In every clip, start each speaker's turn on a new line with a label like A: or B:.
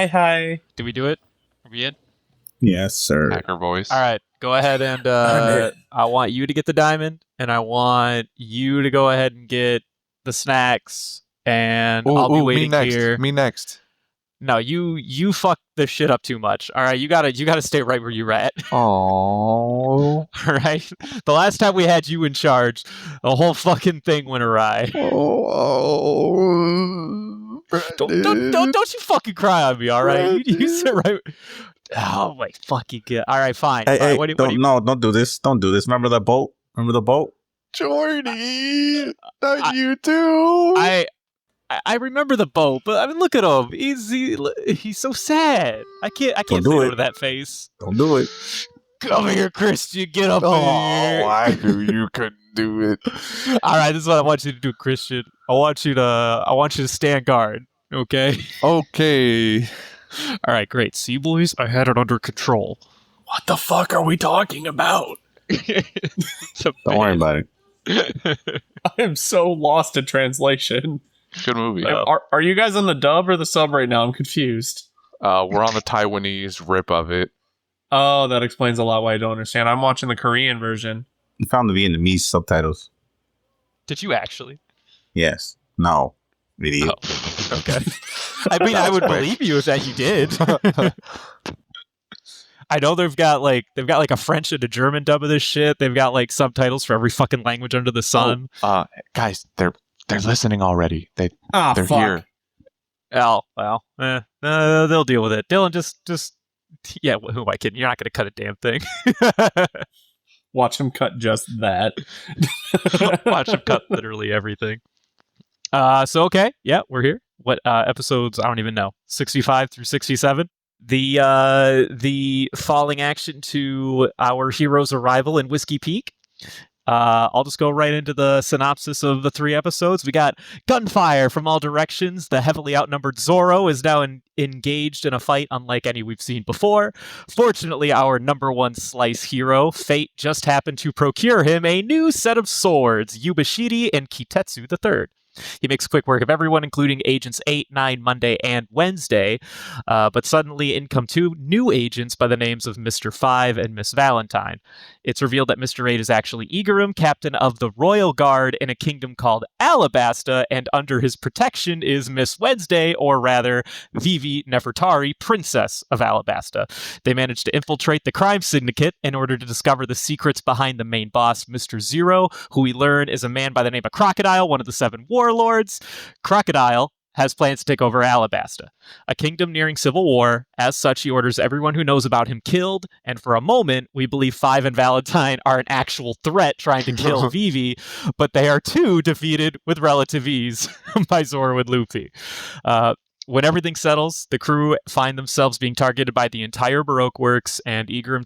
A: Hi.
B: Did we do it? Are we in?
C: Yes, sir.
D: Hacker voice.
B: All right, go ahead and I want you to get the diamond, and I want you to go ahead and get the snacks, and I'll be waiting here.
D: Me next.
B: No, you fucked this shit up too much. All right, you gotta stay right where you're at.
D: Oh.
B: All right. The last time we had you in charge, the whole fucking thing went awry. Don't you fucking cry on me, all right? You sit right. Oh my fucking god! All right, fine.
C: Hey,
B: All right,
C: hey, don't do this. Don't do this. Remember the boat?
D: Jordy, not you too.
B: I remember the boat, but I mean, look at him. He's so sad. I can't say no to that face.
C: Don't do it.
B: Come here, Christian. Get up here.
D: I knew you couldn't do it.
B: All right, this is what I want you to do, Christian. I want you to stand guard. Okay.
D: Okay.
B: All right, great. See, boys, I had it under control.
A: What the fuck are we talking about?
C: Don't worry about it.
A: I am so lost in translation.
D: Good movie.
A: Are you guys on the dub or the sub right now? I'm confused.
D: We're on the Taiwanese rip of it.
A: Oh, that explains a lot why I don't understand. I'm watching the Korean version.
C: You found the Vietnamese subtitles.
B: Did you actually?
C: Yes. No. Video.
B: Oh, okay. I mean, I would believe you if that you did. I know they've got like a French and a German dub of this shit. They've got like subtitles for every fucking language under the sun.
D: Guys, they're listening already. They're
A: fuck.
D: here.
B: Oh, well, they'll deal with it. Dylan, just yeah. Who am I kidding? You're not going to cut a damn thing.
A: Watch him cut just that.
B: Watch him cut literally everything. So okay, yeah, we're here. What episodes? I don't even know. 65 through 67. The falling action to our hero's arrival in Whiskey Peak. I'll just go right into the synopsis of the 3 episodes. We got gunfire from all directions. The heavily outnumbered Zorro is now engaged in a fight unlike any we've seen before. Fortunately, our number 1 slice hero, Fate, just happened to procure him a new set of swords, Yubashiri and Kitetsu III. He makes quick work of everyone, including Agents 8, 9, Monday, and Wednesday. But suddenly in come 2 new agents by the names of Mr. 5 and Miss Valentine. It's revealed that Mr. 8 is actually Igaram, captain of the Royal Guard in a kingdom called Alabasta, and under his protection is Miss Wednesday, or rather, Vivi Nefertari, Princess of Alabasta. They managed to infiltrate the crime syndicate in order to discover the secrets behind the main boss, Mr. Zero, who we learn is a man by the name of Crocodile, one of the 7 warlords. Crocodile has plans to take over Alabasta, a kingdom nearing civil war. As such, he orders everyone who knows about him killed, and for a moment, we believe 5 and Valentine are an actual threat trying to kill Vivi, but they are too defeated with relative ease by Zoro and Luffy. When everything settles, the crew find themselves being targeted by the entire Baroque works, and Igaram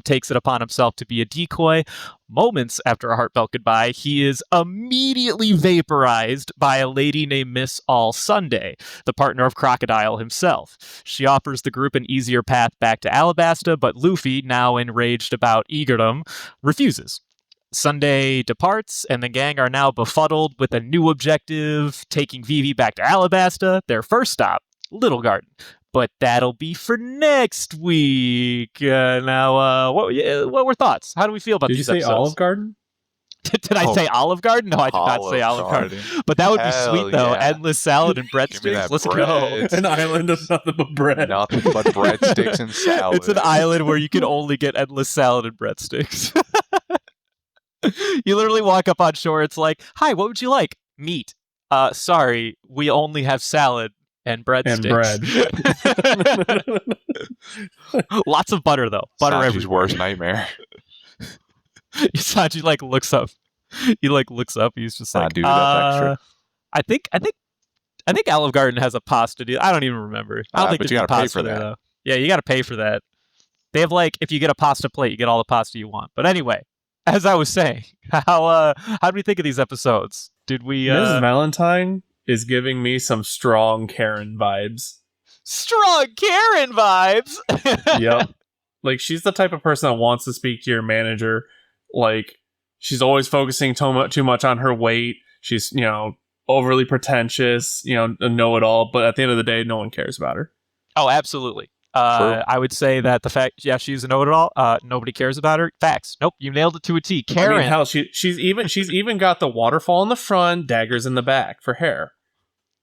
B: takes it upon himself to be a decoy. Moments after a heartfelt goodbye, he is immediately vaporized by a lady named Miss All Sunday, the partner of Crocodile himself. She offers the group an easier path back to Alabasta, but Luffy, now enraged about Igaram, refuses. Sunday departs, and the gang are now befuddled with a new objective, taking Vivi back to Alabasta, their first stop, Little Garden. But that'll be for next week. Now, what were thoughts? How do we feel about these episodes?
A: Did you say Olive Garden?
B: Did I say Olive Garden? No, I did not say Olive Garden. But that would be sweet, though.
D: Yeah.
B: Endless salad and breadsticks. Let's go.
A: An island of nothing but bread.
D: Nothing but breadsticks and salad.
B: It's an island where you can only get endless salad and breadsticks. You literally walk up on shore. It's like, hi, what would you like? Meat. Sorry, we only have salad and breadsticks. Lots of butter, though. Butter
D: Sanji's
B: everywhere.
D: worst nightmare.
B: Sanji looks up. He looks up. He's just like,
D: dude, that's extra.
B: I think Olive Garden has a pasta deal. I don't even remember. I don't think
D: but you
B: there's
D: gotta pay
B: pasta
D: for
B: there,
D: that.
B: though. Yeah, you got to pay for that. They have if you get a pasta plate, you get all the pasta you want. But anyway, as I was saying, how do we think of these episodes? Did we?
A: Mrs. Valentine is giving me some strong Karen vibes.
B: Strong Karen vibes.
A: Yep. Like, she's the type of person that wants to speak to your manager. Like, she's always focusing too much on her weight. She's, overly pretentious, know-it-all. But at the end of the day, no one cares about her.
B: Oh, absolutely.
D: True.
B: I would say that the fact, she's a know-it-all. Nobody cares about her. Facts. Nope, you nailed it to a T. Karen.
A: I mean, hell, she's even got the waterfall in the front, daggers in the back for hair.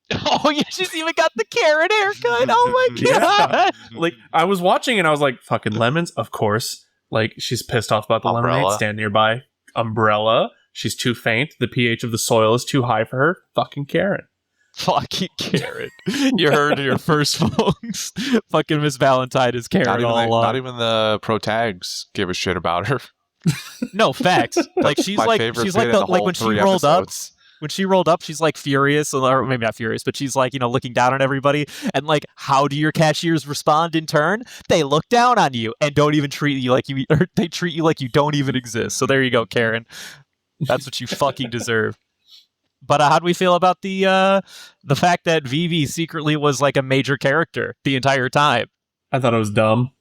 B: Oh yeah, she's even got the Karen haircut. Oh my god!
A: Like, I was watching and I was like, fucking lemons, of course. Like, she's pissed off about the
D: Umbrella.
A: lemonade stand nearby. Umbrella. She's too faint. The pH of the soil is too high for her. Fucking Karen.
B: Fucking Karen. You heard it here first, folks. Fucking Miss Valentine is Karen all along.
D: Not even the pro tags give a shit about her.
B: No, facts. Like, she's
D: My
B: like
D: favorite
B: she's
D: bit
B: like
D: in
B: the,
D: the
B: like
D: whole
B: when she
D: 3
B: rolled up.
D: episodes.
B: When she rolled up, she's like furious, or maybe not furious, but she's like, looking down on everybody. And like, how do your cashiers respond in turn? They look down on you and don't even treat you like you, or they treat you like you don't even exist. So there you go, Karen. That's what you fucking deserve. But how do we feel about the fact that Vivi secretly was like a major character the entire time?
A: I thought it was dumb.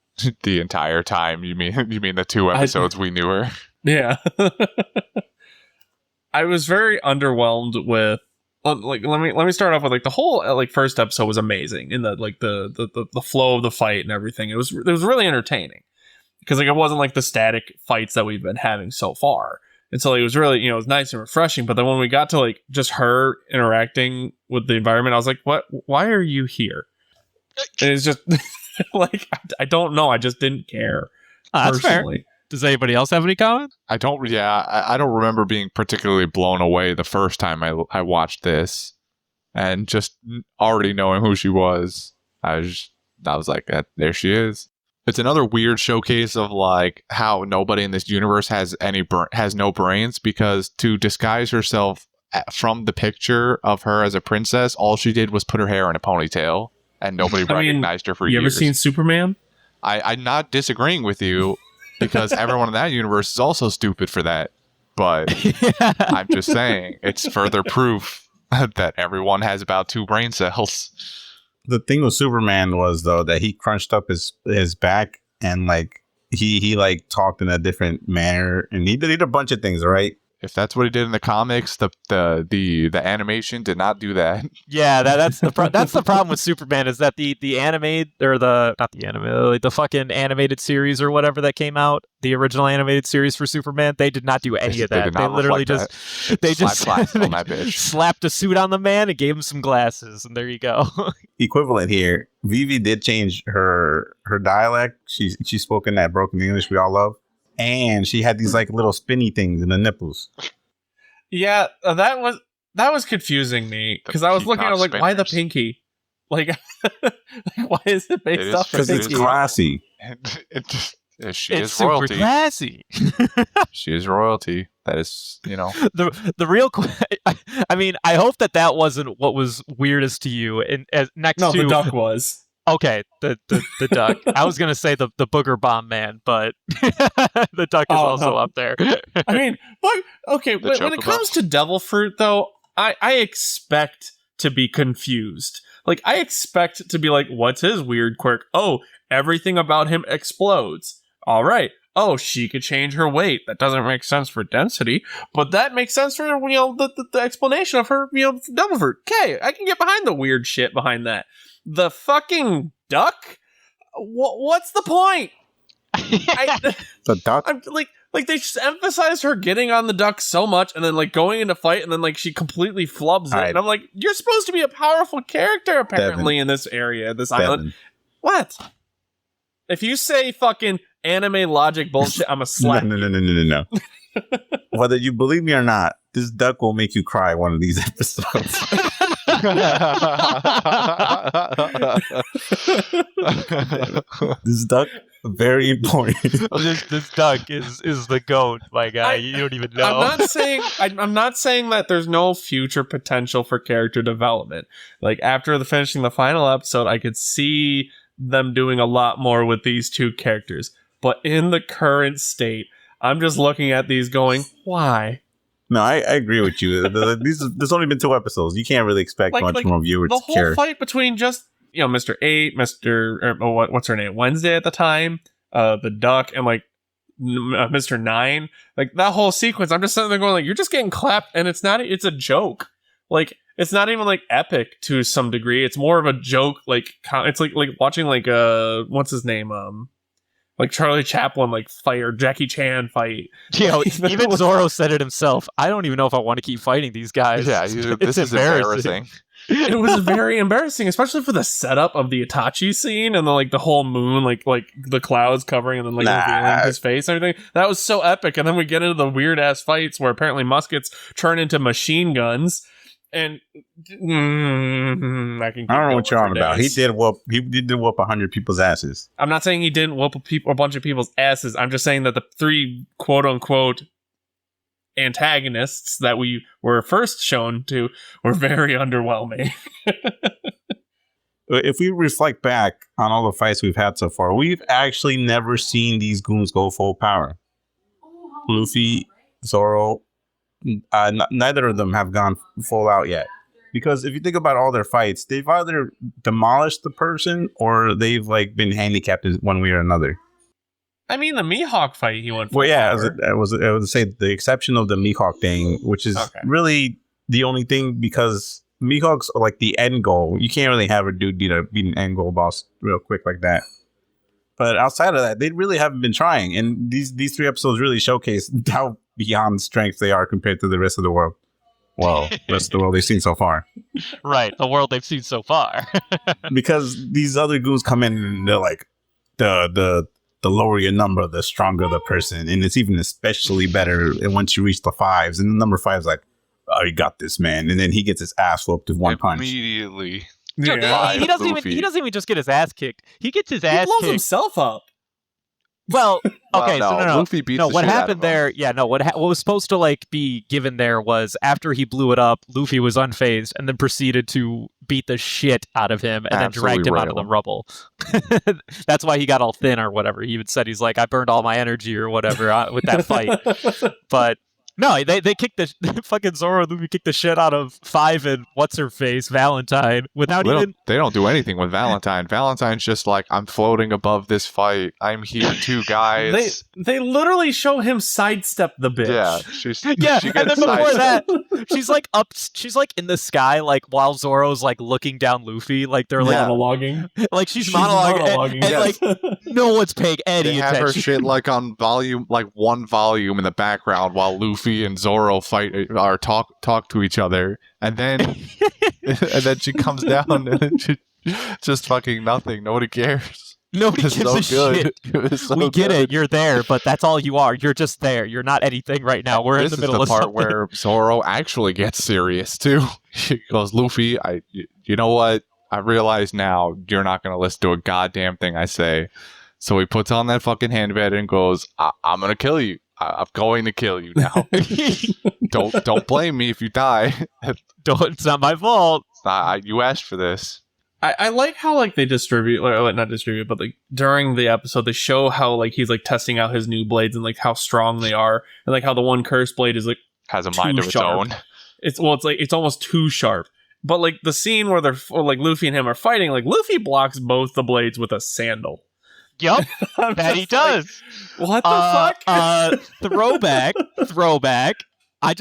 D: The entire time. You mean the 2 episodes we knew her?
A: Yeah. I was very underwhelmed with, like, let me start off with, like, the whole like first episode was amazing in the like the flow of the fight and everything. It was really entertaining because, like, it wasn't like the static fights that we've been having so far. And so, like, it was really, it was nice and refreshing. But then when we got to, like, just her interacting with the environment, I was like, what? Why are you here? And it's just like, I don't know. I just didn't care.
B: That's fair.
A: Personally.
B: Does anybody else have any comment?
D: I don't remember being particularly blown away the first time I watched this, and just already knowing who she was, I was like, there she is. It's another weird showcase of like how nobody in this universe has no brains, because to disguise herself from the picture of her as a princess, all she did was put her hair in a ponytail, and nobody recognized her for years.
A: You ever seen Superman?
D: I'm not disagreeing with you, because everyone in that universe is also stupid for that. But I'm just saying, it's further proof that everyone has about 2 brain cells.
C: The thing with Superman was, though, that he crunched up his back, and like he like talked in a different manner, and he did a bunch of things, right?
D: If that's what he did in the comics, the animation did not do that.
B: Yeah, that's the that's the problem with Superman, is that the animated, or the fucking animated series or whatever that came out, the original animated series for Superman, they did not do any of that. They literally just slapped a suit on the man and gave him some glasses, and there you go.
C: Equivalent here. Vivi did change her dialect. She spoke in that broken English we all love. And she had these like little spinny things in the nipples.
A: Yeah, that was confusing me, because I was looking, I was like, why the pinky? Like, why is it based off the
C: Because it's
A: pinky?
C: classy.
D: She
B: It's
D: is royalty.
B: super classy.
D: She is royalty. That is,
B: the real. I mean, I hope that wasn't what was weirdest to you. And next
A: No,
B: to
A: the duck was.
B: Okay, the duck. I was gonna say the booger bomb man, but the duck is also up there.
A: I mean, what? Okay, when it comes to devil fruit, though, I expect to be confused. Like, I expect to be like, what's his weird quirk? Oh, everything about him explodes. All right. Oh, she could change her weight. That doesn't make sense for density, but that makes sense for, the explanation of her, devil fruit. Okay, I can get behind the weird shit behind that. The fucking duck? What's the point?
C: The duck?
A: I'm like they just emphasize her getting on the duck so much, and then like going into fight, and then like she completely flubs it.
C: Right.
A: And I'm like, you're supposed to be a powerful character apparently in this area, this island. What? If you say fucking anime logic bullshit, I'm a slap.
C: No. Whether you believe me or not, this duck will make you cry one of these episodes. This duck, very important.
B: This duck is the goat, my guy. You don't even know.
A: I'm not saying that there's no future potential for character development. Like, after finishing the final episode, I could see them doing a lot more with these 2 characters. But in the current state, I'm just looking at these going, why?
C: No, I agree with you. There's only been 2 episodes. You can't really expect much from a viewer to care.
A: The whole fight between just, Mr. 8, what's her name? Wednesday at the time, the duck, and like Mr. 9, like that whole sequence, I'm just sitting there going like, you're just getting clapped, and it's a joke. like it's not even like epic to some degree. It's more of a joke. Like it's like watching like what's his name like Charlie Chaplin like fight or Jackie Chan fight.
B: You know, even Zorro said it himself. I don't even know if I want to keep fighting these guys.
D: Yeah, this is embarrassing.
A: It was very embarrassing, especially for the setup of the Itachi scene and the whole moon, like the clouds covering and then revealing his face and everything. That was so epic. And then we get into the weird ass fights where apparently muskets turn into machine guns. And I don't
C: know what you're on about. He did whoop 100 people's asses.
A: I'm not saying he didn't whoop a bunch of people's asses. I'm just saying that the 3 quote unquote antagonists that we were first shown to were very underwhelming.
C: If we reflect back on all the fights we've had so far, we've actually never seen these goons go full power. Luffy, Zoro, neither of them have gone full out yet. Because if you think about all their fights, they've either demolished the person or they've been handicapped in one way or another.
A: I mean, the Mihawk fight he went for.
C: Well, yeah, I would say the exception of the Mihawk thing, which is really the only thing, because Mihawks are like the end goal. You can't really have a dude beat an end goal boss real quick like that. But outside of that, they really haven't been trying. And these 3 episodes really showcase how beyond strength they are compared to the rest of the world. Well, the rest of the world they've seen so far.
B: Right, the world they've seen so far.
C: Because these other goons come in and they're like, the lower your number, the stronger the person. And it's even especially better once you reach the 5s. And the number 5 is like, oh, you got this, man. And then he gets his ass whooped with one punch.
D: Immediately.
B: Yeah. He doesn't even just get his ass kicked. He gets his ass kicked.
A: He blows himself up.
B: Well, okay,
D: no.
B: So
D: Luffy beats the
B: what
D: shit
B: happened there? Yeah, no. What was supposed to be given there was after he blew it up, Luffy was unfazed and then proceeded to beat the shit out of him and then dragged him out of the rubble. That's why he got all thin or whatever. He even said he's like, I burned all my energy or whatever with that fight. But no, they kicked the fucking Zoro and Luffy kicked the shit out of 5 and what's her face Valentine without
D: They don't do anything with Valentine. Valentine's just like, I'm floating above this fight. I'm here too, guys.
A: They literally show him sidestep the bitch.
D: Yeah,
B: she and then before that, she's like up. She's like in the sky, while Zoro's looking down Luffy, they're
A: monologuing.
B: She's monologuing, and no one's paying any attention.
D: They have her shit on volume, 1 volume in the background while Luffy and Zoro fight or talk to each other, and then she comes down and she just fucking nothing. Nobody cares.
B: Nobody gives a shit. We get it. You're there, but that's all you are. You're just there. You're not anything right now. We're in the middle of
D: part where Zoro actually gets serious too. He goes, Luffy, you know what? I realize now you're not going to listen to a goddamn thing I say. So he puts on that fucking handbag and goes, I'm going to kill you. I'm going to kill you now. Don't blame me if you die.
B: It's not my fault.
D: You asked for this.
A: I like how they distribute, or not distribute, but during the episode they show how he's testing out his new blades and how strong they are, and how the one cursed blade is
D: has a mind of its own.
A: It's almost too sharp. But the scene where they're Luffy and him are fighting, Luffy blocks both the blades with a sandal.
B: Yup, that he does.
A: What the fuck?
B: Throwback. I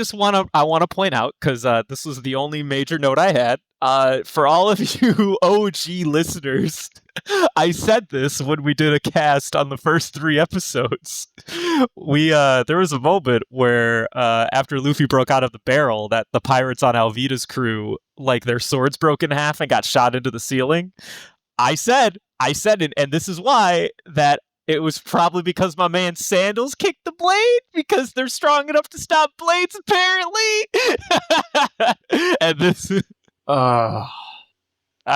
B: want to point out, because this was the only major note I had. For all of you OG listeners, I said this when we did a cast on the first 3 episodes. There was a moment where after Luffy broke out of the barrel, that the pirates on Alvida's crew, their swords broke in half and got shot into the ceiling. I said, and this is why, that it was probably because my man Sandals kicked the blade, because they're strong enough to stop blades, apparently. And this, I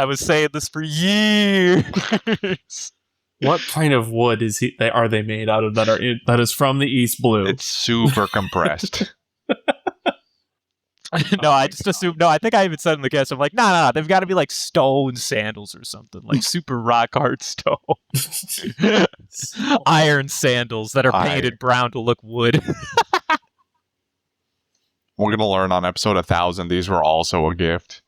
B: was saying this for years.
A: What kind of wood are they made out of that is from the East Blue?
D: It's super compressed.
B: No, I just assumed. No, I think I even said in the cast, I'm like, no, they've got to be stone sandals or something, super rock hard stone, iron sandals that are painted brown to look wood.
D: We're gonna learn on episode 1000. These were also a gift.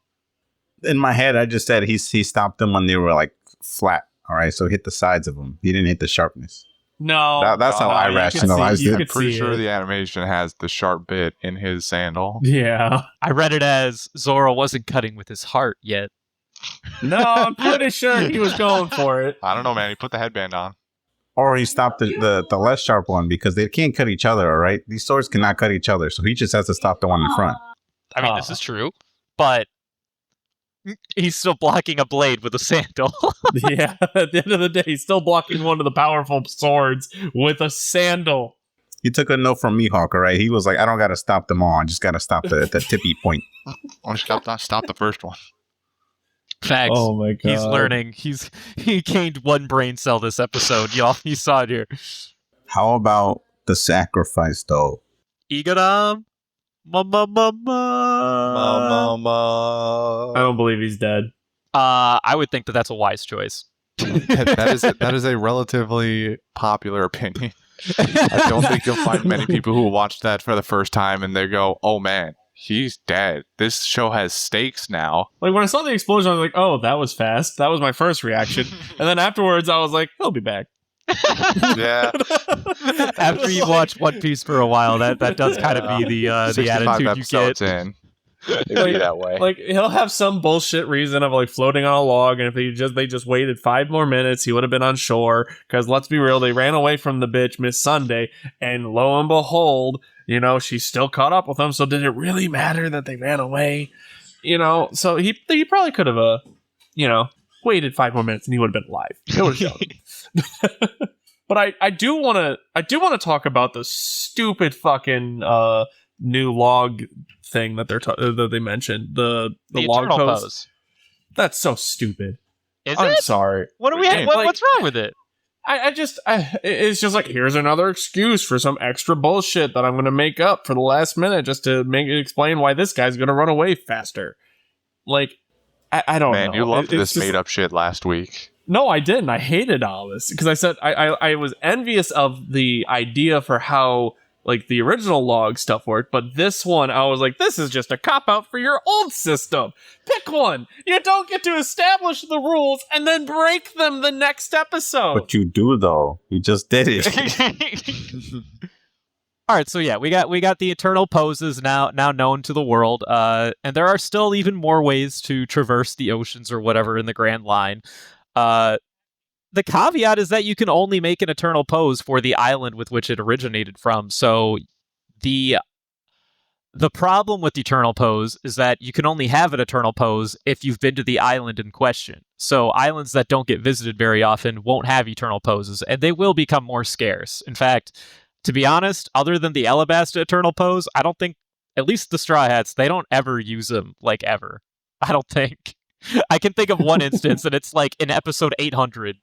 C: In my head, I just said he stopped them when they were flat. All right, so hit the sides of them. He didn't hit the sharpness.
A: No,
C: that's how I rationalized it.
D: I'm pretty sure the animation has the sharp bit in his sandal.
A: Yeah.
B: I read it as Zoro wasn't cutting with his heart yet.
A: No, I'm pretty sure he was going for it.
D: I don't know, man. He put the headband on.
C: Or he stopped the less sharp one because they can't cut each other, all right? These swords cannot cut each other, so he just has to stop the one in front.
B: I mean, this is true, but he's still blocking a blade with a sandal.
A: Yeah, at the end of the day, he's still blocking one of the powerful swords with a sandal.
C: He took a note from Mihawk, all right? He was like, I don't got to stop them all. I just got to stop the tippy point.
D: Oh, stop the first one.
B: Facts.
A: Oh my god.
B: He's learning. He gained one brain cell this episode, y'all. You saw it here.
C: How about the sacrifice, though?
B: Igaram? Mamamaaaaa.
A: I don't believe he's dead.
B: I would think that that's a wise choice.
D: that is a relatively popular opinion. I don't think you'll find many people who watch that for the first time and they go, "Oh man, he's dead. This show has stakes now."
A: Like when I saw the explosion, I was like, "Oh, that was fast." That was my first reaction, and then afterwards, I was like, "He'll be back."
D: Yeah.
B: After you watch One Piece for a while, that does kind of be the attitude you get.
D: In. It'd
A: Like,
D: be that way.
A: Like he'll have some bullshit reason of like floating on a log, and if they just waited 5 more minutes, he would have been on shore. Because let's be real, they ran away from the bitch Miss Sunday, and lo and behold, she's still caught up with them. So did it really matter that they ran away? So he probably could have waited 5 more minutes, and he would have been alive. It would have shown. But I do want to talk about the stupid fucking new log thing that that they mentioned, the log pose. That's so stupid. I'm sorry.
B: What do we have? What's wrong with it?
A: It's just like, here's another excuse for some extra bullshit that I'm going to make up for the last minute just to explain why this guy's going to run away faster. Like, I don't know.
D: Man, you loved this made up shit last week.
A: No, I didn't. I hated all this because I said I was envious of the idea for how like the original log stuff worked, but this one I was like, this is just a cop out for your old system. Pick one. You don't get to establish the rules and then break them the next episode.
C: But you do though. You just did it.
B: All right, so yeah, we got the eternal poses now known to the world, and there are still even more ways to traverse the oceans or whatever in the Grand Line. The caveat is that you can only make an eternal pose for the island with which it originated from. So the problem with the eternal pose is that you can only have an eternal pose if you've been to the island in question. So islands that don't get visited very often won't have eternal poses, and they will become more scarce. In fact, to be honest, other than the Alabasta eternal pose, I don't think, at least the Straw Hats, they don't ever use them, like ever. I don't think. I can think of one instance, and it's like in episode 800.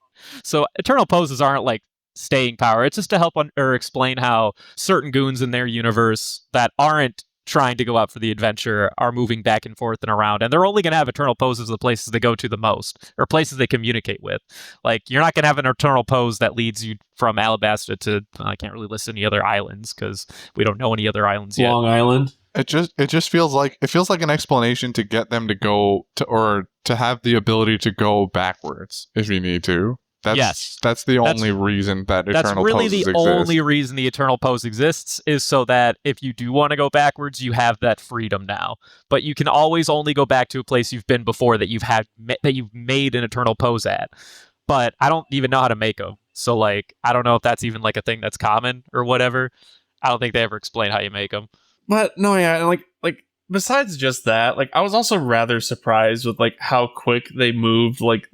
B: So eternal poses aren't like staying power. It's just to help or explain how certain goons in their universe that aren't trying to go out for the adventure are moving back and forth and around, and they're only going to have eternal poses the places they go to the most, or places they communicate with. Like, you're not going to have an eternal pose that leads you from Alabasta to, I can't really list any other islands because we don't know any other islands yet.
A: Long Island.
D: It just feels like an explanation to get them to go to, or to have the ability to go backwards if you need to. That's the only reason that eternal poses exist. That's really the only reason the eternal pose exists, is so that if you do want to go backwards, you have that freedom now. But you can always only go back to a place you've been before that you've made an eternal pose at. But I don't even know how to make them. So like, I don't know if that's even like a thing that's common or whatever. I don't think they ever explain how you make them.
A: But no, yeah, like besides just that, like I was also rather surprised with like how quick they moved like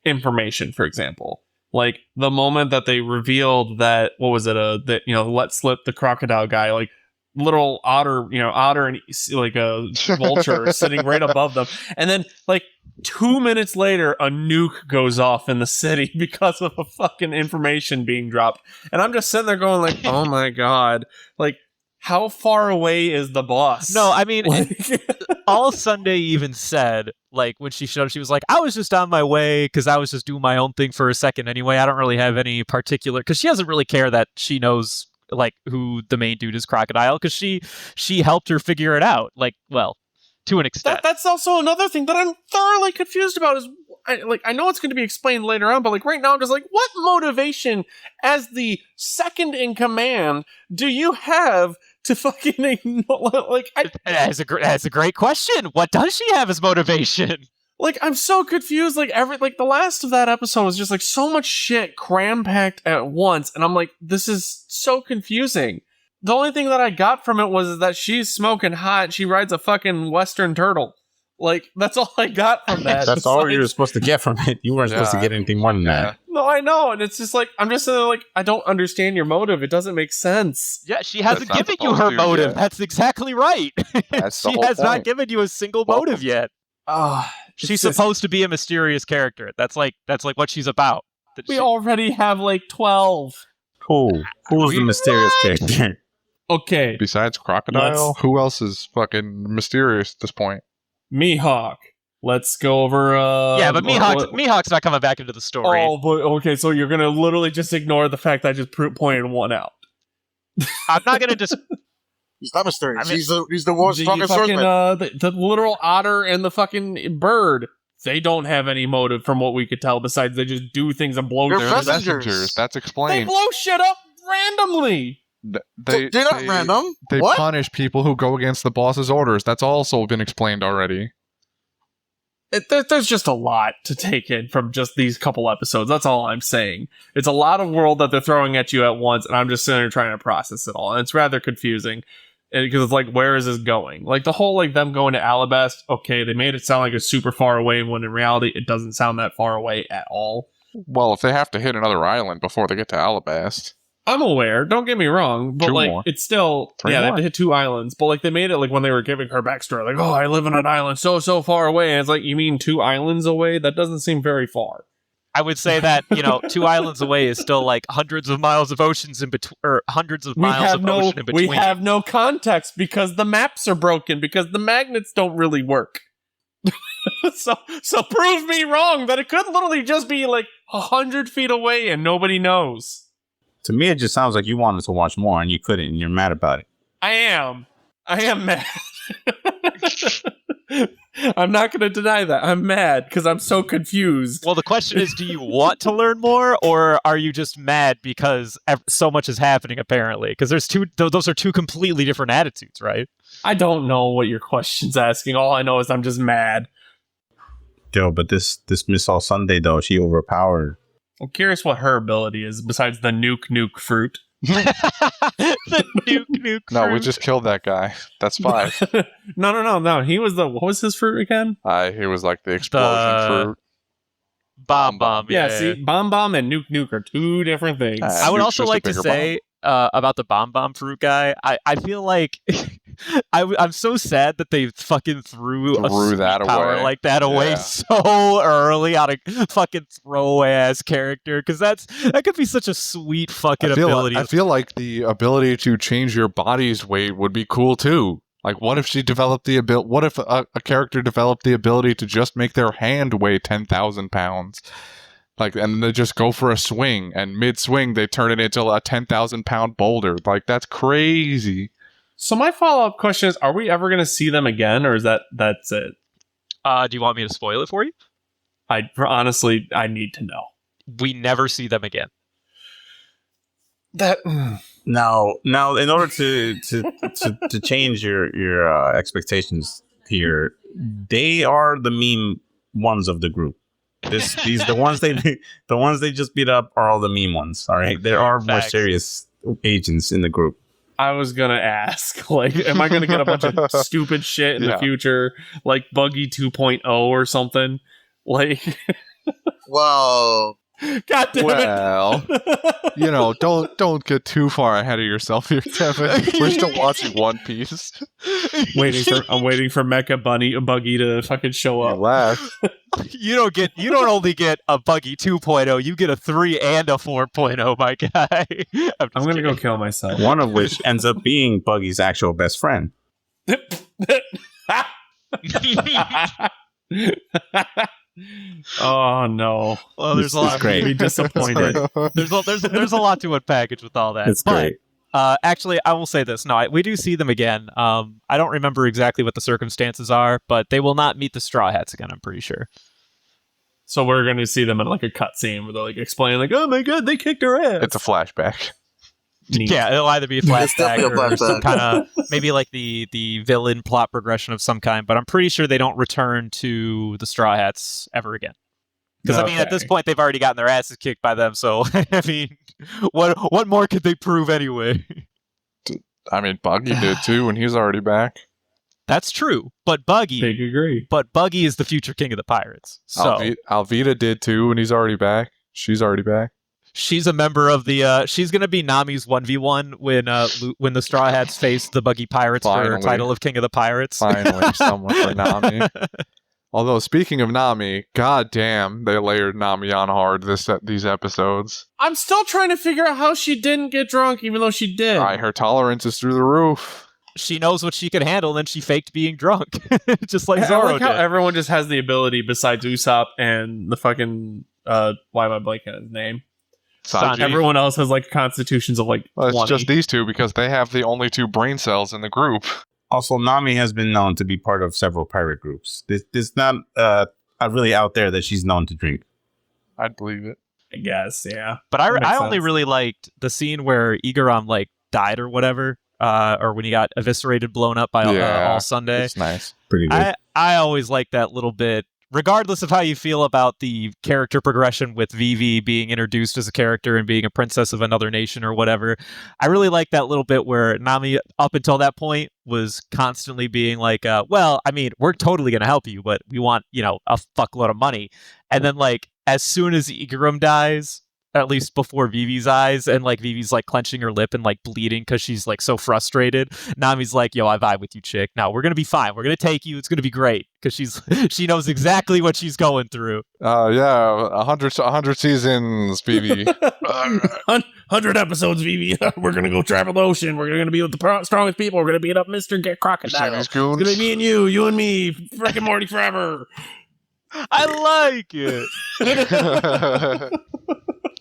A: information, for example. Like the moment that they revealed that, what was it, let slip the crocodile guy, like little otter and like a vulture sitting right above them, and then like 2 minutes later a nuke goes off in the city because of a fucking information being dropped, and I'm just sitting there going like, oh my god, like how far away is the boss?
B: No, I mean, all Sunday even said, like, when she showed up, she was like, I was just on my way because I was just doing my own thing for a second anyway. I don't really have any particular... Because she doesn't really care that she knows, like, who the main dude is, Crocodile, because she helped her figure it out. Like, well, to an extent.
A: That's also another thing that I'm thoroughly confused about is I know it's going to be explained later on, but like right now, I'm just like, what motivation as the second in command do you have to fucking like?
B: That's a great question. What does she have as motivation?
A: Like, I'm so confused. Like the last of that episode was just like so much shit cram packed at once, and I'm like, this is so confusing. The only thing that I got from it was that she's smoking hot. She rides a fucking Western turtle. Like, that's all I got from that.
C: That's all you were supposed to get from it. You weren't supposed to get anything more than that.
A: No, I know. And it's just like, I'm just saying, like, I don't understand your motive. It doesn't make sense.
B: Yeah, she hasn't given you her motive. Yet. That's exactly right. She has not given you a single motive yet. She's supposed to be a mysterious character. That's like what she's about.
A: We already have like 12.
C: Who's the mysterious character?
A: Okay.
D: Besides Crocodile, who else is fucking mysterious at this point?
A: Mihawk. Let's go over.
B: Yeah, but Mihawk's not coming back into the story.
A: Oh, but okay, so you're gonna literally just ignore the fact that I just pointed one out.
B: I'm not gonna just.
E: He's not mysterious. He's the world's strongest swordsman.
A: The literal otter and the fucking bird. They don't have any motive from what we could tell. Besides, they just do things and blow.
E: They're
D: messengers. That's explained.
A: They blow shit up randomly.
E: They're not random.
D: They punish people who go against the boss's orders. That's also been explained already.
A: There's just a lot to take in from just these couple episodes. That's all I'm saying. It's a lot of world that they're throwing at you at once, and I'm just sitting there trying to process it all. And it's rather confusing because it's like, where is this going? Like the whole like them going to Alabast. Okay, they made it sound like it's super far away when in reality it doesn't sound that far away at all.
D: Well, if they have to hit another island before they get to Alabast.
A: I'm aware, don't get me wrong, but like, it's still,
D: Three more.
A: They hit 2 islands, but like, they made it like when they were giving her backstory, like, oh, I live on an island so far away, and it's like, you mean 2 islands away? That doesn't seem very far.
B: I would say that, 2 islands away is still like hundreds of miles of oceans in between, or hundreds of miles of ocean in between.
A: We have no context because the maps are broken, because the magnets don't really work. so prove me wrong that it could literally just be like 100 feet away and nobody knows.
C: To me, it just sounds like you wanted to watch more and you couldn't, and you're mad about it.
A: I am mad. I'm not going to deny that. I'm mad because I'm so confused.
B: Well, the question is, do you want to learn more, or are you just mad because so much is happening, apparently? Because those are 2 completely different attitudes, right?
A: I don't know what your question's asking. All I know is I'm just mad.
C: Yo, but this Miss All Sunday, though, she overpowered.
A: I'm curious what her ability is besides the nuke fruit.
B: The nuke fruit.
D: No, we just killed that guy. That's 5.
A: No. He was what was his fruit again?
D: He was like the explosion fruit.
B: Bomb.
A: Yeah, see, bomb and nuke are 2 different things.
B: I would also like to say about the bomb fruit guy. I feel like I'm so sad that they fucking threw that power like that away so early on a fucking throwaway ass character, because that could be such a sweet fucking ability.
D: I feel like the ability to change your body's weight would be cool too. Like, what if she developed the ability? What if a character developed the ability to just make their hand weigh 10,000 pounds? Like, and they just go for a swing, and mid-swing they turn it into a 10,000 pound boulder. Like, that's crazy.
A: So my follow-up question is, are we ever going to see them again, or is that's it?
B: Do you want me to spoil it for you?
A: Honestly, I need to know.
B: We never see them again.
C: Now, in order to change your expectations here, they are the meme ones of the group. The ones they just beat up are all the meme ones. All right, there are more serious agents in the group.
A: I was gonna ask, like, am I gonna get a bunch of stupid shit in the future, like Buggy 2.0 or something? Like,
E: well,
A: God damn it.
D: Don't get too far ahead of yourself here, Kevin. We're still watching One Piece.
A: I'm waiting for Mecha Buggy to fucking show up.
D: Laugh.
B: You don't only get a Buggy 2.0, you get a 3 and a 4.0, my guy. I'm
A: gonna go kill myself.
C: One of which ends up being Buggy's actual best friend.
A: Oh no!
B: Well, there's a lot
C: great.
A: To be disappointed.
B: There's a lot to unpackage with all that.
C: It's great.
B: Actually, I will say this. No, we do see them again. I don't remember exactly what the circumstances are, but they will not meet the Straw Hats again, I'm pretty sure.
A: So we're going to see them in like a cutscene where they're like explaining like, oh my god, they kicked our ass.
D: It's a flashback.
A: Neat.
B: Yeah, it'll either be a flashback
E: definitely a
B: or some
E: flashback.
B: kind of maybe like the villain plot progression of some kind. But I'm pretty sure they don't return to the Straw Hats ever again. Because I mean, at this point, they've already gotten their asses kicked by them. So I mean, what more could they prove anyway?
D: I mean, Buggy did too, and he's already back.
B: That's true, but Buggy.
A: Big agree.
B: But Buggy is the future king of the pirates. So
D: Alvita did too, and he's already back. She's already back.
B: she's a member of the. She's gonna be Nami's 1v1 when the Straw Hats face the Buggy Pirates for her title of King of the Pirates.
D: Finally, someone for Nami. Although speaking of Nami, goddamn, they layered Nami on hard these episodes.
A: I'm still trying to figure out how she didn't get drunk, even though she did.
D: Her tolerance is through the roof.
B: She knows what she can handle, and then she faked being drunk, just like
A: I
B: Zoro
A: like how
B: did.
A: everyone just has the ability besides Usopp and the fucking why am I blanking on his name?
D: Sanji.
A: Everyone else has like constitutions of like
D: Well, it's
A: 20.
D: just these two because they have the only 2 brain cells in the group.
C: Also, Nami has been known to be part of several pirate groups. It's not really out there that she's known to drink.
D: I'd believe it.
A: I guess, yeah.
B: But
A: That makes
B: I only
A: sense.
B: really liked the scene where Igaram like died or whatever, or when he got eviscerated, blown up by All Sunday.
D: It's nice.
C: Pretty good.
B: I always like that little bit, regardless of how you feel about the character progression with Vivi being introduced as a character and being a princess of another nation or whatever. I really like that little bit where Nami, up until that point, was constantly being like, well, I mean, we're totally going to help you, but we want, a fuckload of money. And then, like, as soon as Igaram dies, at least before Vivi's eyes, and like Vivi's like clenching her lip and like bleeding because she's like so frustrated, Nami's like, yo, I vibe with you, chick. Now we're gonna be fine. We're gonna take you. It's gonna be great because she knows exactly what she's going through.
D: Yeah, 100 seasons, Vivi.
A: 100 episodes, Vivi. We're gonna go travel the ocean. We're gonna be with the strongest people. We're gonna beat up Mr. Crocodile. It's gonna be me and you and me, frickin' Morty forever.
B: I like it.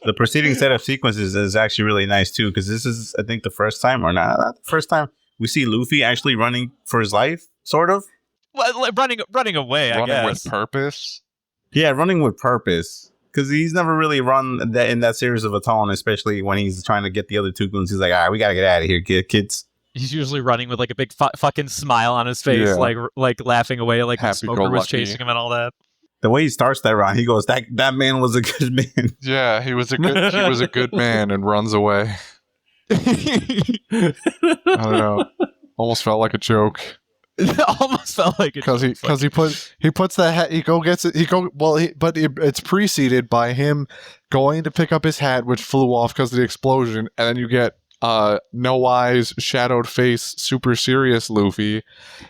C: The preceding set of sequences is actually really nice too, because this is, I think, the first time, or not the first time, we see Luffy actually running for his life, sort of.
B: Well, like, running away, I guess.
D: Running with purpose?
C: Yeah, running with purpose. Because he's never really run in that series of Aton, especially when he's trying to get the other 2 goons. He's like, all right, we gotta get out of here, kids.
B: He's usually running with like a big fucking smile on his face,
D: Yeah.
B: like laughing away, like the
D: Happy
B: smoker
D: go
B: was
D: lucky.
B: chasing him and all that.
C: The way he starts that round, he goes, that man was a good man.
D: Yeah, he was a good man and runs away. I don't know. Almost felt like a joke.
B: It almost felt like it
D: Because he puts that hat, it's preceded by him going to pick up his hat, which flew off because of the explosion, and then you get no eyes, shadowed face, super serious Luffy,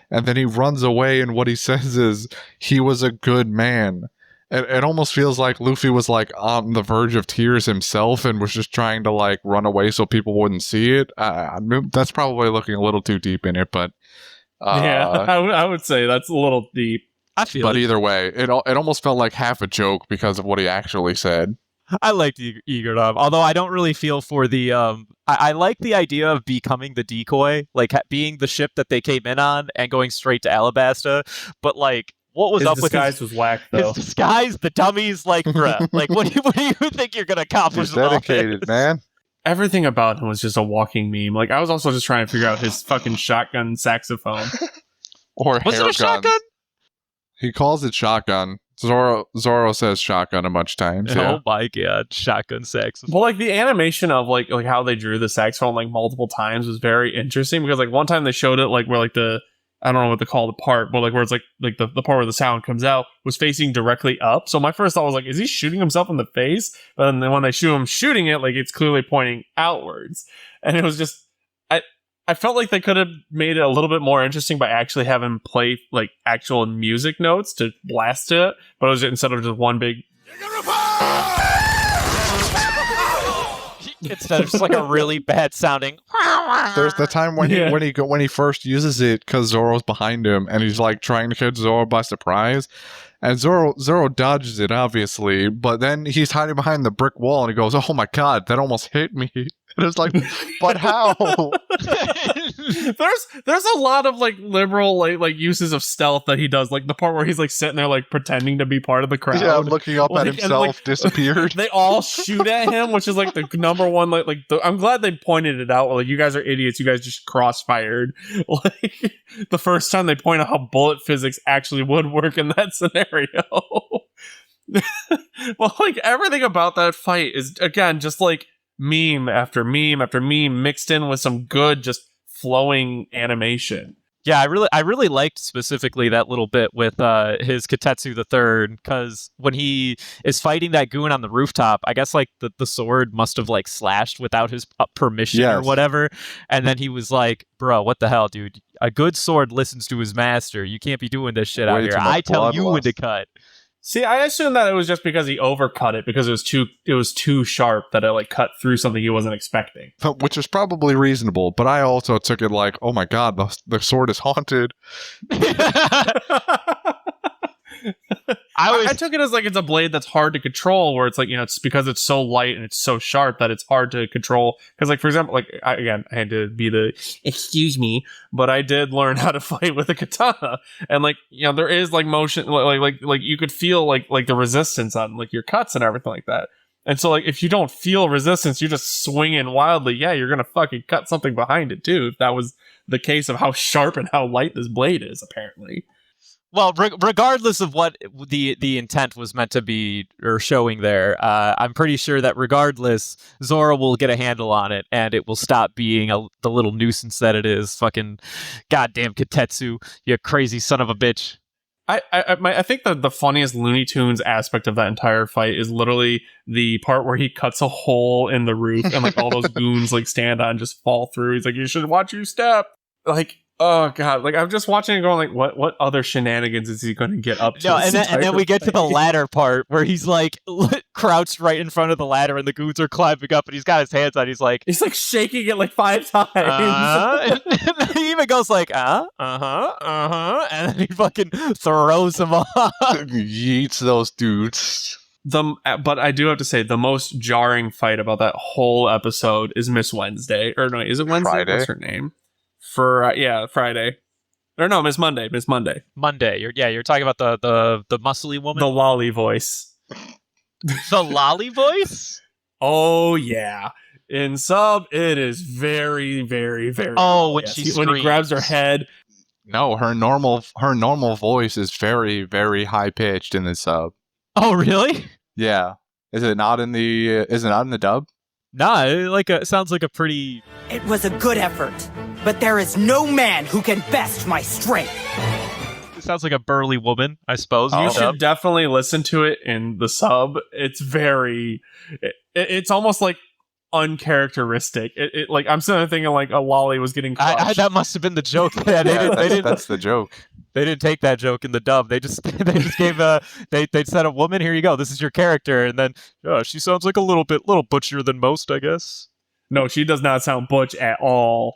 D: and then he runs away, and what he says is he was a good man. And it almost feels like Luffy was like on the verge of tears himself and was just trying to like run away so people wouldn't see it. That's probably looking a little too deep in it, but
A: yeah, I would say that's a little deep.
B: I feel
D: but
B: it.
D: either way, it almost felt like half a joke because of what he actually said.
B: I liked Igaram, although I don't really feel for the I like the idea of becoming the decoy, like being the ship that they came in on and going straight to Alabasta. But like, what was
A: His
B: up with
A: disguise was whack though.
B: his disguise? The dummies, like, bruh, like, what do you think you're gonna accomplish?
D: He's
B: with all
D: dedicated,
B: this?
D: man.
A: Everything about him was just a walking meme. Like I was also just trying to figure out his fucking shotgun saxophone.
D: Or
B: Was
D: hair
B: it a shotgun?
D: gun. He calls it shotgun. Zoro says shotgun a bunch times. Yeah.
B: Oh my god, shotgun saxophone.
A: Well, like the animation of like how they drew the saxophone like multiple times was very interesting because like one time they showed it like where like the I don't know what to call the part, but like where it's like the part where the sound comes out was facing directly up. So my first thought was like, is he shooting himself in the face? But then when they show him shooting it, like it's clearly pointing outwards, and it was just I felt like they could have made it a little bit more interesting by actually having him play like actual music notes to blast it, but it was instead of just one big.
B: Instead of just like a really bad sounding.
D: There's the time when
A: Yeah.
D: when he first uses it because Zoro's behind him and he's like trying to catch Zoro by surprise, and Zoro dodges it obviously, but then he's hiding behind the brick wall and he goes, "Oh my god, that almost hit me!" And it's like, but how?
A: There's a lot of like liberal like uses of stealth that he does, like the part where he's like sitting there like pretending to be part of the crowd.
D: Yeah, looking up at himself,
A: and,
D: disappeared.
A: They all shoot at him, which is like the number one. I'm glad they pointed it out. Like, you guys are idiots. You guys just crossfired. Like, the first time they point out how bullet physics actually would work in that scenario. Well, like, everything about that fight is, again, just like meme after meme after meme mixed in with some good, just flowing animation.
B: Yeah, I really liked specifically that little bit with his Katetsu the Third, because when he is fighting that goon on the rooftop, I guess like the sword must have like slashed without his permission or whatever, and then he was like, "Bro, what the hell, dude? A good sword listens to his master. You can't be doing this shit out here. I tell you when to cut."
A: See, I assumed that it was just because he overcut it because it was too sharp that it like cut through something he wasn't expecting.
D: Which is probably reasonable, but I also took it like, oh my god, the sword is haunted.
A: I took it as like it's a blade that's hard to control, where it's like, it's because it's so light and it's so sharp that it's hard to control. Because like, for example, like I had to be the excuse me, but I did learn how to fight with a katana, and like, there is like motion, like you could feel like the resistance on like your cuts and everything like that. And so like, if you don't feel resistance, you're just swinging wildly. Yeah, you're gonna fucking cut something behind it too. If that was the case of how sharp and how light this blade is, apparently.
B: Well, regardless of what the intent was meant to be or showing there, I'm pretty sure that regardless, Zoro will get a handle on it, and it will stop being the little nuisance that it is. Fucking goddamn Katetsu, you crazy son of a bitch.
A: I think that the funniest Looney Tunes aspect of that entire fight is literally the part where he cuts a hole in the roof and like all those goons like stand on and just fall through. He's like, "You should watch your step." Like, oh god, like I'm just watching it going like, what other shenanigans is he going to get up to?
B: No, and then we get to the ladder part where he's like crouched right in front of the ladder and the goons are climbing up and he's got his hands on. He's like
A: shaking it like 5 times.
B: And he even goes like, and then he fucking throws them off.
D: Yeets those dudes.
A: But I do have to say, the most jarring fight about that whole episode is Miss Wednesday. Or no, is it Wednesday?
D: Friday?
A: What's her name? Friday. Or no, Miss Monday.
B: Monday. You're talking about the muscly woman?
A: The lolly voice.
B: The lolly voice?
A: Oh, yeah. In sub, it is very, very, very...
B: Oh, when she screams.
A: When he grabs her head.
D: No, her normal voice is very, very high-pitched in the sub.
B: Oh, really?
D: Yeah. Is it not in the dub?
B: Nah, it sounds like a pretty...
F: It was a good effort, but there is no man who can best my strength.
B: It sounds like a burly woman, I suppose.
A: You should definitely listen to it in the sub. It's very... It's almost like uncharacteristic. It like, I'm sitting there thinking like a lolly was getting crushed.
B: That must have been the joke. Yeah,
D: that's the joke.
B: They didn't take that joke in the dub. They just gave they said, "A woman, here you go. This is your character." And then she sounds like a little butchier than most, I guess.
A: No, she does not sound butch at all.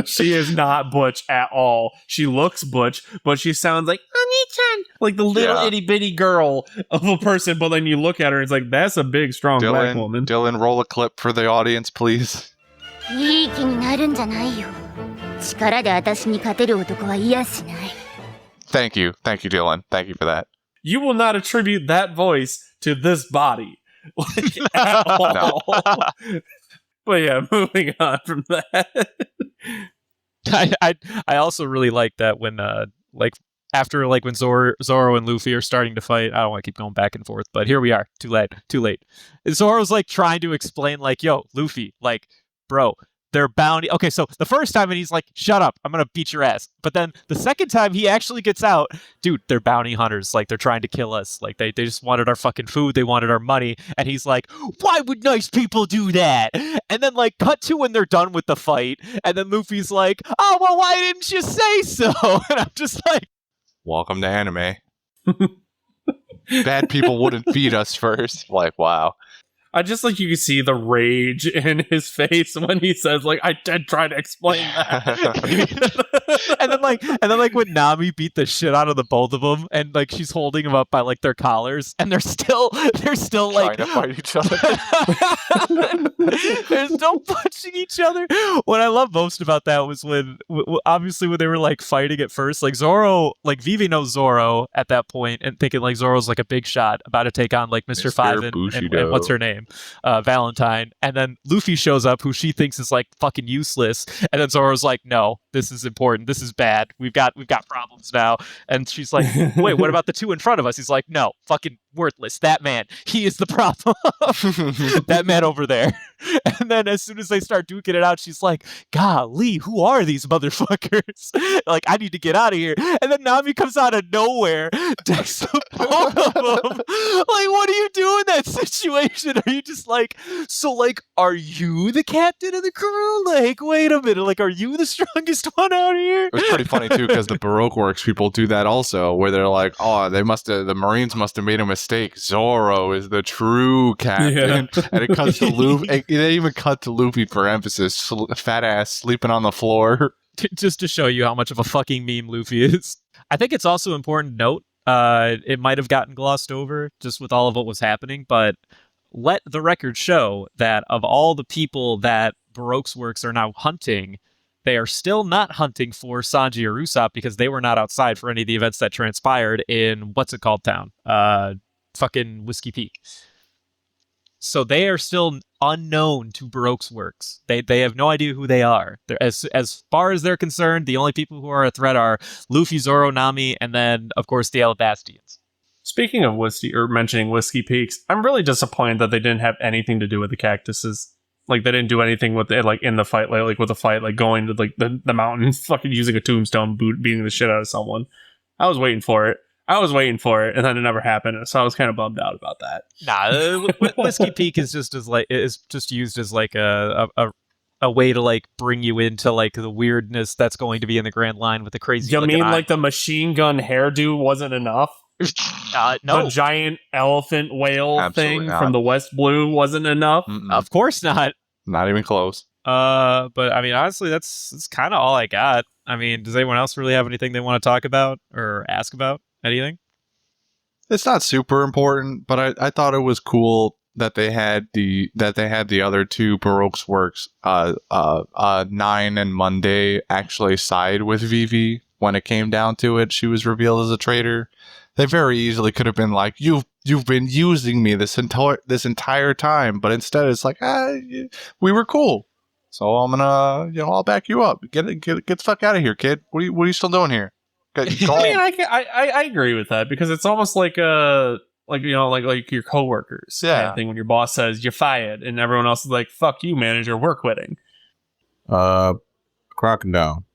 A: She is not butch at all. She looks butch, but she sounds like Oni-chan, like the little itty bitty girl of a person. But then you look at her, and it's like, that's a big, strong black woman.
D: Dylan, roll a clip for the audience, please. Thank you, Dylan. Thank you for that.
A: You will not attribute that voice to this body, like, at all. No. But yeah, moving on from that.
B: I also really like that when after when Zoro and Luffy are starting to fight. I don't want to keep going back and forth, but here we are. Too late. Zoro's like trying to explain like, yo, Luffy, like, bro, they're bounty. Okay, so the first time, and he's like, shut up, I'm gonna beat your ass. But then the second time he actually gets out, dude, they're bounty hunters. Like, they're trying to kill us. Like, they just wanted our fucking food. They wanted our money. And he's like, why would nice people do that? And then like cut to when they're done with the fight. And then Luffy's like, oh, well, why didn't you say so? And I'm just like,
D: welcome to anime. Bad people wouldn't feed us first. Like, wow.
A: I just like, you can see the rage in his face when he says like, I did try to explain that.
B: And then like when Nami beat the shit out of the both of them, and like she's holding them up by like their collars, and they're still like
D: trying to fight each other.
B: They're still punching each other. What I love most about that was when obviously when they were like fighting at first, like Zoro, like Vivi knows Zoro at that point and thinking like Zoro's like a big shot about to take on like Mr. Five and what's her name, Valentine, and then Luffy shows up, who she thinks is like fucking useless, and then Zoro's like, no, this is important, this is bad, we've got problems now, and she's like, wait, what about the two in front of us? He's like, no, fucking worthless, that man, he is the problem. That man over there. And then as soon as they start duking it out, she's like, golly, who are these motherfuckers? Like, I need to get out of here. And then Nami comes out of nowhere, decks the both of them. Like, what do you do in that situation? Are you just like, so like, are you the captain of the crew? Like, wait a minute, like, are you the strongest one out here?
D: It was pretty funny too, because the Baroque Works people do that also, where they're like, oh, the Marines must have made a mistake. Zoro is the true captain. Yeah. And it cuts to Luffy. They even cut to Luffy for emphasis, fat ass sleeping on the floor.
B: Just to show you how much of a fucking meme Luffy is. I think it's also important to note, it might have gotten glossed over just with all of what was happening, but let the record show that of all the people that Baroque's works are now hunting, they are still not hunting for Sanji or Usopp because they were not outside for any of the events that transpired in what's it called town? Fucking Whiskey Peak. So they are still unknown to Baroque's works. They have no idea who they are. They're, as far as they're concerned, the only people who are a threat are Luffy, Zoro, Nami, and then, of course, the Alabastians.
A: Speaking of whiskey, or mentioning Whiskey Peaks, I'm really disappointed that they didn't have anything to do with the cactuses. Like, they didn't do anything with it, like, in the fight, like with the fight, like, going to, like, the mountains, fucking using a tombstone, beating the shit out of someone. I was waiting for it, and then it never happened, so I was kind of bummed out about that.
B: Nah, Whiskey Peak is just used as like a way to like bring you into like the weirdness that's going to be in the Grand Line with the crazy.
A: You mean like the machine gun hairdo wasn't enough?
B: No,
A: the giant elephant whale thing from the West Blue wasn't enough.
B: Of course not.
D: Not even close.
B: But I mean, honestly, that's kind of all I got. I mean, does anyone else really have anything they want to talk about or ask about? Anything?
D: It's not super important, but I thought it was cool that they had the other two Baroque's works, Nine and Monday, actually side with Vivi when it came down to it. She was revealed as a traitor. They very easily could have been like, you've been using me this entire time, but instead it's like, we were cool, so I'm gonna, I'll back you up. Get the fuck out of here, kid. What are you still doing here?
A: I mean, I agree with that, because it's almost like like your coworkers kind of thing, when your boss says you're fired and everyone else is like, fuck you, manager, we're quitting.
C: Crocodile.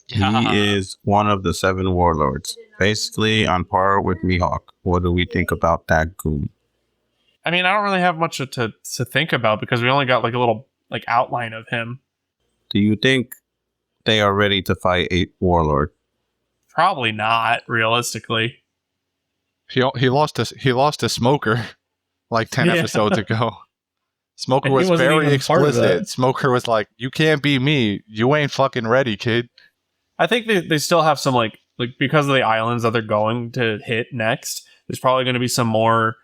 C: Yeah. He is one of the 7 warlords, basically on par with Mihawk. What do we think about that goon?
A: I mean, I don't really have much to think about, because we only got like a little like outline of him.
C: Do you think they are ready to fight a warlord?
A: Probably not, realistically.
D: He lost to Smoker like 10 episodes ago. Smoker was very explicit. Smoker was like, you can't be me. You ain't fucking ready, kid.
A: I think they still have some like because of the islands that they're going to hit next, there's probably going to be some more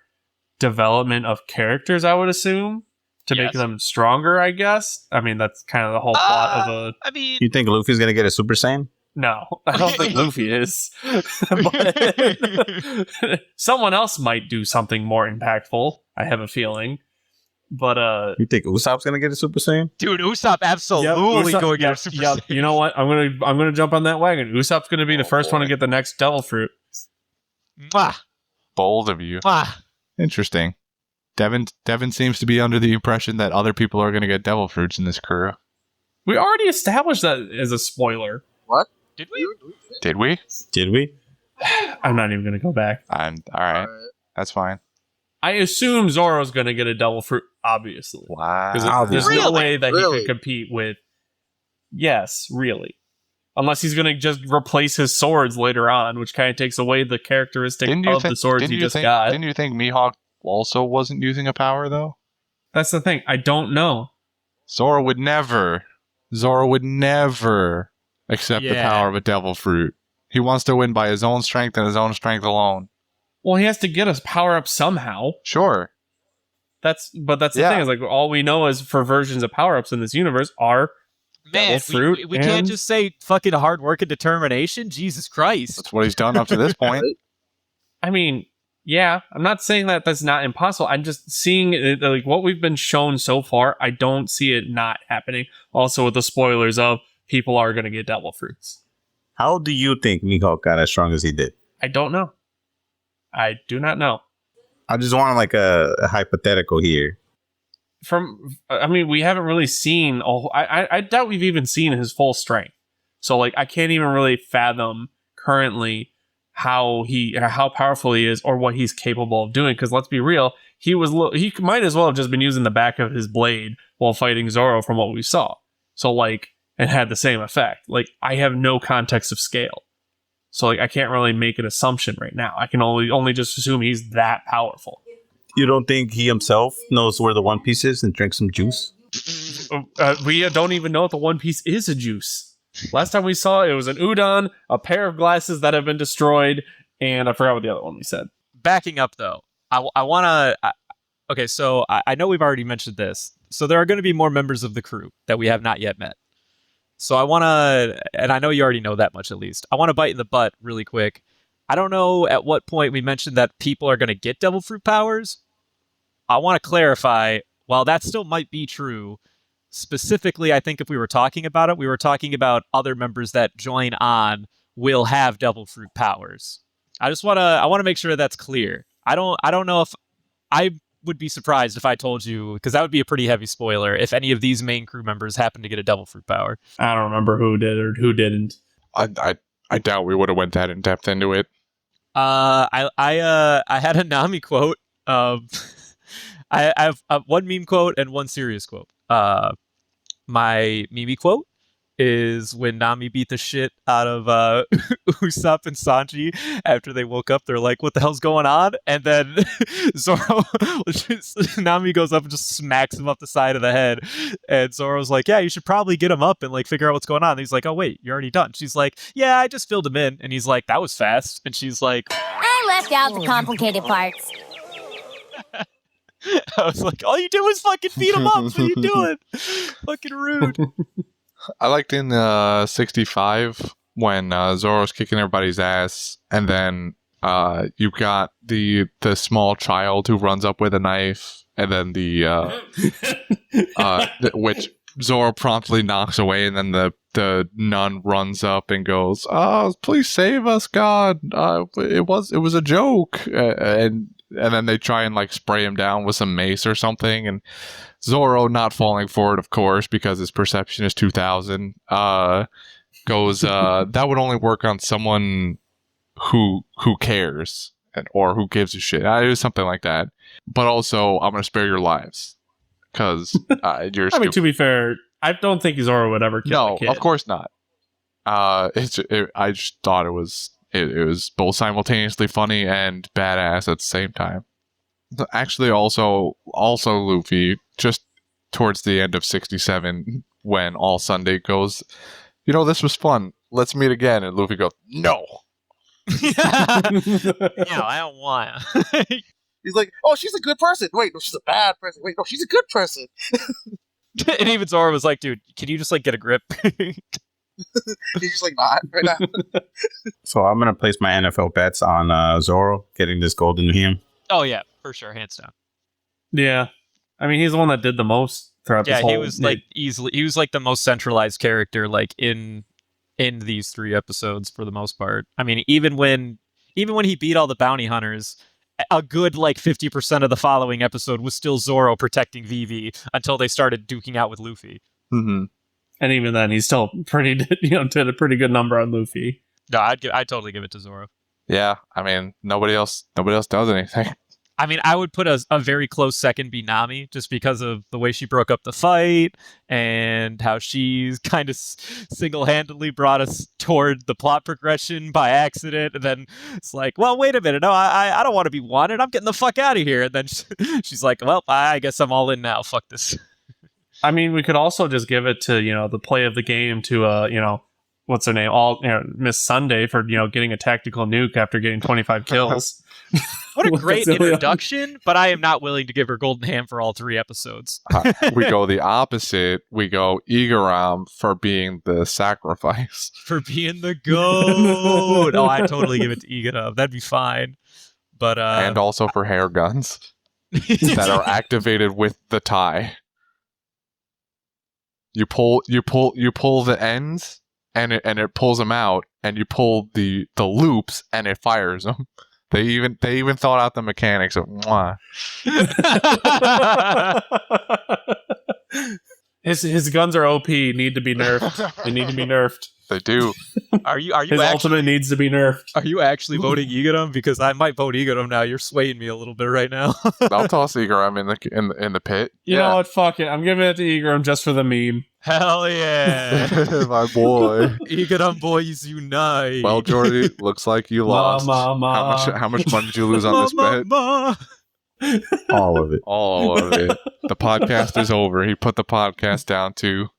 A: development of characters, I would assume, to make them stronger, I guess. I mean, that's kind of the whole plot of
C: You think Luffy's going to get a Super Saiyan?
A: No, I don't think Luffy is. But someone else might do something more impactful, I have a feeling. But
C: you think Usopp's gonna get a Super Saiyan?
B: Dude, Usopp absolutely going to get a Super Saiyan.
A: You know what? I'm gonna jump on that wagon. Usopp's gonna be the first one to get the next Devil Fruit.
B: Mwah.
D: Bold of you.
B: Mwah.
D: Interesting. Devin seems to be under the impression that other people are gonna get Devil Fruits in this crew.
A: We already established that as a spoiler.
E: What?
D: Did we?
C: Did we?
A: I'm not even gonna go back.
D: All right. That's fine.
A: I assume Zoro's going to get a Devil Fruit, obviously.
D: Wow.
A: Because there's no way that he could compete with... Yes, really. Unless he's going to just replace his swords later on, which kind of takes away the characteristic of the swords he just got.
D: Didn't you think Mihawk also wasn't using a power, though?
A: That's the thing. I don't know.
D: Zoro would never. accept the power of a devil fruit. He wants to win by his own strength and his own strength alone.
A: Well, he has to get his power up somehow.
D: Sure.
A: That's the thing, is like all we know is for versions of power-ups in this universe are devil fruit.
B: We can't just say fucking hard work and determination. Jesus Christ.
D: That's what he's done up to this point.
A: I mean, yeah, I'm not saying that that's not impossible. I'm just seeing it, like what we've been shown so far. I don't see it not happening. Also, with the spoilers of people are going to get devil fruits.
C: How do you think Mihawk got as strong as he did?
A: I don't know. I do not know.
C: I just want like a hypothetical here.
A: We haven't really seen. I doubt we've even seen his full strength. So like, I can't even really fathom currently how powerful he is or what he's capable of doing. Because let's be real, he might as well have just been using the back of his blade while fighting Zoro, from what we saw. So like, it had the same effect. Like, I have no context of scale. So like, I can't really make an assumption right now. I can only just assume he's that powerful.
C: You don't think he himself knows where the One Piece is and drink some juice?
A: We don't even know if the One Piece is a juice. Last time we saw it was an udon, a pair of glasses that have been destroyed, and I forgot what the other one we said.
B: Backing up though, I want to. Okay, so I know we've already mentioned this. So there are going to be more members of the crew that we have not yet met. So I want to, and I know you already know that much at least. I want to bite in the butt really quick. I don't know at what point we mentioned that people are going to get devil fruit powers. I want to clarify, while that still might be true, specifically, I think if we were talking about it, we were talking about other members that join on will have devil fruit powers. I want to make sure that's clear. I don't know if I would be surprised if I told you, because that would be a pretty heavy spoiler, if any of these main crew members happen to get a devil fruit power.
A: I don't remember who did or who didn't.
D: I doubt we would have went that in depth into it.
B: I had a Nami quote. I have one meme quote and one serious quote. My Mimi quote is when Nami beat the shit out of Usopp and Sanji after they woke up. They're like, "What the hell's going on?" And then Nami goes up and just smacks him up the side of the head. And Zoro's like, "Yeah, you should probably get him up and like figure out what's going on." And he's like, "Oh wait, you're already done." She's like, "Yeah, I just filled him in." And he's like, "That was fast." And she's like,
G: "I left out the complicated parts."
B: I was like, all you do is fucking feed him up. What are you doing? Fucking rude.
D: I liked in 65 when Zoro's kicking everybody's ass, and then you got the small child who runs up with a knife, and then which Zoro promptly knocks away, and then the nun runs up and goes, "Oh, please save us, God! It was a joke," and then they try and like spray him down with some mace or something, and Zoro, not falling for it, of course, because his perception is 2000, goes, "That would only work on someone who cares or who gives a shit." It was something like that. But also, I'm gonna spare your lives because you're.
A: I mean, to be fair, I don't think Zoro would ever kill a kid.
D: No, of course not. I just thought it was both simultaneously funny and badass at the same time. Actually, also Luffy, just towards the end of 67, when All Sunday goes, "This was fun. Let's meet again." And Luffy goes, "No."
B: No, I don't want to.
E: He's like, "Oh, she's a good person. Wait, no, she's a bad person. Wait, no, she's a good person."
B: And even Zoro was like, "Dude, can you just like get a grip?"
E: He's just like, "Not right now."
C: So I'm gonna place my NFL bets on Zoro getting this golden him.
B: Oh yeah, for sure, hands down.
A: Yeah, I mean, he's the one that did the most throughout this whole.
B: Yeah, he was like he was like the most centralized character, like in these 3 episodes for the most part. I mean, even when he beat all the bounty hunters, a good like 50% of the following episode was still Zoro protecting Vivi until they started duking out with Luffy.
D: Mm-hmm.
A: And even then, he's still did a pretty good number on Luffy.
B: No, I'd totally give it to Zoro.
D: Yeah, I mean, nobody else does anything.
B: I mean, I would put a very close second be Nami, just because of the way she broke up the fight and how she kind of single-handedly brought us toward the plot progression by accident. And then it's like, well, wait a minute. No, I don't want to be wanted. I'm getting the fuck out of here. And then she's like, well, I guess I'm all in now. Fuck this.
A: I mean, we could also just give it to, the play of the game to, what's her name? Miss Sunday for getting a tactical nuke after getting 25 kills.
B: What a great introduction, but I am not willing to give her golden ham for all 3 episodes.
D: We go the opposite. We go Igaram for being the sacrifice.
B: For being the goat. Oh, I'd totally give it to Igaram. That'd be fine. But
D: and also for hair guns that are activated with the tie. You pull the ends and it pulls them out, and you pull the loops and it fires them. They even thought out the mechanics of mwah.
A: His guns are OP, need to be nerfed. They need to be nerfed.
D: They do.
B: Are you
A: His ultimate needs to be nerfed.
B: Are you actually voting Igaram? Because I might vote Igaram now. You're swaying me a little bit right now.
D: I'll toss Igaram in the pit.
A: You know what? Fuck it. I'm giving it to Igaram just for the meme.
B: Hell yeah.
D: My boy.
B: Igaram boys unite.
D: Well, Jordy, looks like you lost. How much money did you lose on this bet?
C: All of it.
D: All of it. The podcast is over. He put the podcast down too.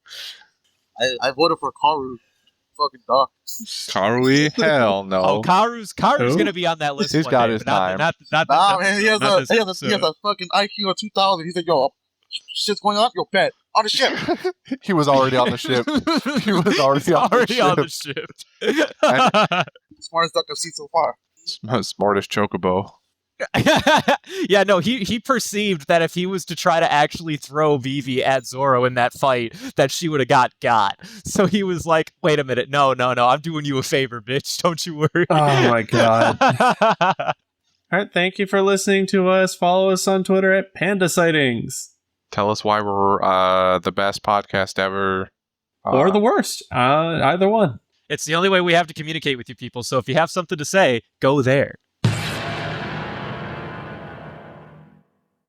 E: I voted for Karu. Fucking dog.
D: Karui? Hell no.
B: Oh, Karu's gonna be on that list.
D: He's got his time.
E: Man, he has a fucking IQ of 2,000. He's like, yo, shit's going on. Yo, bet on the ship.
D: He was already on the ship. He was already on the ship.
E: Smartest duck I've seen so far.
D: Smartest chocobo.
B: Yeah, no, he perceived that if he was to try to actually throw Vivi at Zoro in that fight, that she would have got. So he was like, wait a minute, no, I'm doing you a favor, bitch. Don't you worry.
A: Oh my god. All right, thank you for listening to us. Follow us on Twitter at Panda Sightings.
D: Tell us why we're the best podcast ever.
A: Or the worst. Either one.
B: It's the only way we have to communicate with you people, so if you have something to say, go there.